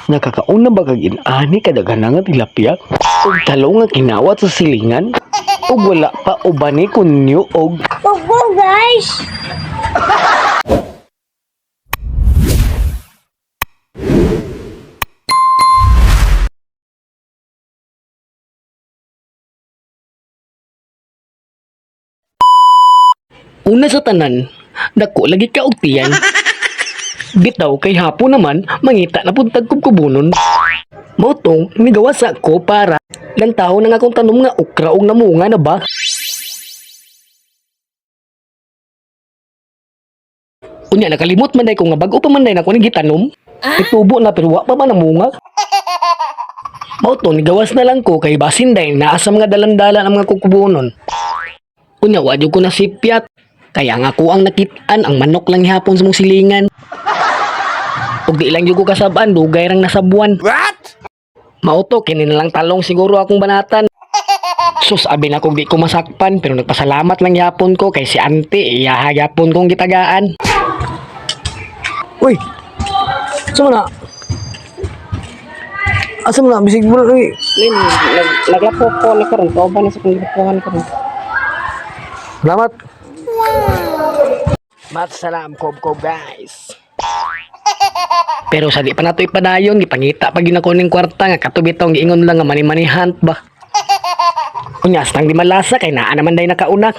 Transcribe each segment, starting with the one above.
Nakakauna ba kag inani kadaghan nga tilapia? Ug talong nga kinawat sa silingan? Ug wala pa ubani kunyo og Opo, guys! una sa tanan, dako lagi ka og tiyan. Bitaw kay hapon naman mangita na pud tagkubkubunon. Motong migawas ako para lantaw na nga akong tanom nga okra og namunga na ba? Unya nakalimot man day ko nga bag-o pa man day na ko ning gitanom. Itubo na pero wa pa man namunga. Motong nigawas na lang ko kay basin day naasa mga dalan-dalan ang mga kukubunon. Unya wa jud ko nasipyat. Kaya nga ko ang nakitaan ang manok lang hapon sa mong silingan. Ug di lang jud ko kasab-an dugay rang nasabuan. What? Mauto kini na lang talong siguro akong banatan. Sus abi na kog di ko masakpan pero nagpasalamat lang yapon ko kay si auntie iya yapon kong gitagaan. Uy. Saan na? Asa mo na bisig mo uy. Naglapo ko na karon to ba na sa panglapuhan ko. Salamat. Mat salam kob guys. Pero sa di pa nato ipadayon gipangita pag yun ako ning kwarta nga katubi tong giingon lang nga mani hunt ba. Unyas nang di malasa kay naa naman day nakaunak.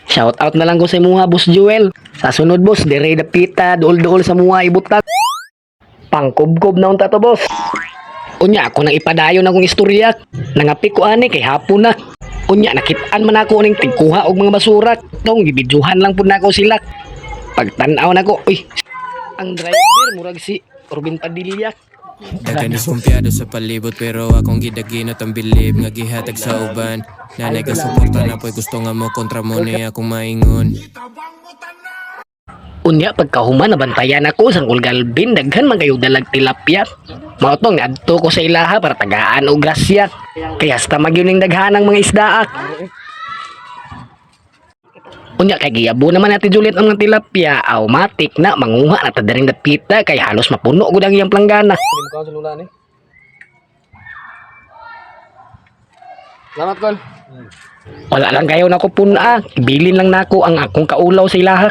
Shout out na lang ko sa imuha Boss Joel. Sa sunod boss dire dapita duol-duol sa muha ibutang. Pangkob-kob na unta to boss. Unya ako nang ipadayon akong istorya. Nangapi ko ani kay hapon na. Unya nakitaan man ako ning tigkuha og mga basura. Tong gibidyohan lang pud nako sila. Pagtan-aw nako, uy. Ang driver murag si Robin Padilla. Daghan diskumpiyado sa palibot pero akong gidaginot ang bilib nga gihatag sa uban. Nanay ka suporta na po'y gusto nga mo kontra mo ni akong maingon. Unya pagkahuman nabantayan ako sang Galvin daghan man kayo dalag tilapia. Mao tong adto ko sa ilaha para tagaan og grasya. Kaya hasta magyud ning daghanang mga isdaak. Unya kay giyabo naman natin Juliet ang mga tilapia, automatic na manguha na ta daring dapita kay halos mapuno gud ang iyang planggana. Salamat kol. Wala lang kayo nako puna, ibilin lang nako ang akong kaulaw sa ilaha.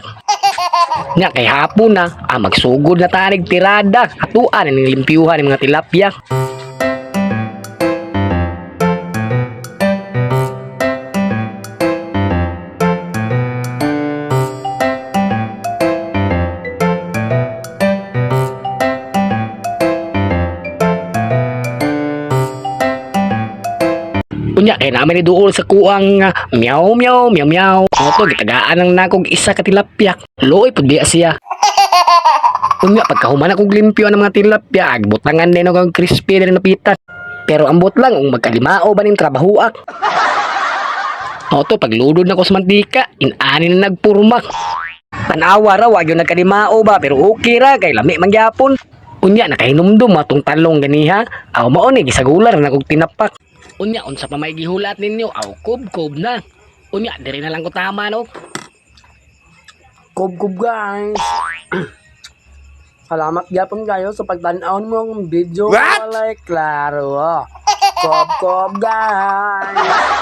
Nya kay hapon na, magsugod na tanig tirada, atuan ning limpyuhan ng mga tilapia. Unya kay naman ni duol sa kuang meow meow meow meow. Oto gitagaan ang nakog isa ka tilapia. Luoy pud biya siya. Unya pagkahuman akong limpyo ang mga tilapia, agbutangan din ako ang crispy din napitan. Pero ambot lang ung magkalimao ba ning trabahoak. Oto pagludod na ko sa mantika, inani na nagpurmak. Tanawa ra wa gyud nagkalimao ba pero okay ra kay lami man gyapon. Unya nakahinumdum atong talong ganiha. Aw mao ni gisagular na kog tinapak. Unya unsa pa may gihulat ninyo? Aw kob na. Unya diri na lang ko tama no. Kob guys. Salamat gyapon kayo sa pagtan-aw mo ang video. What? Like klaro. Kob guys.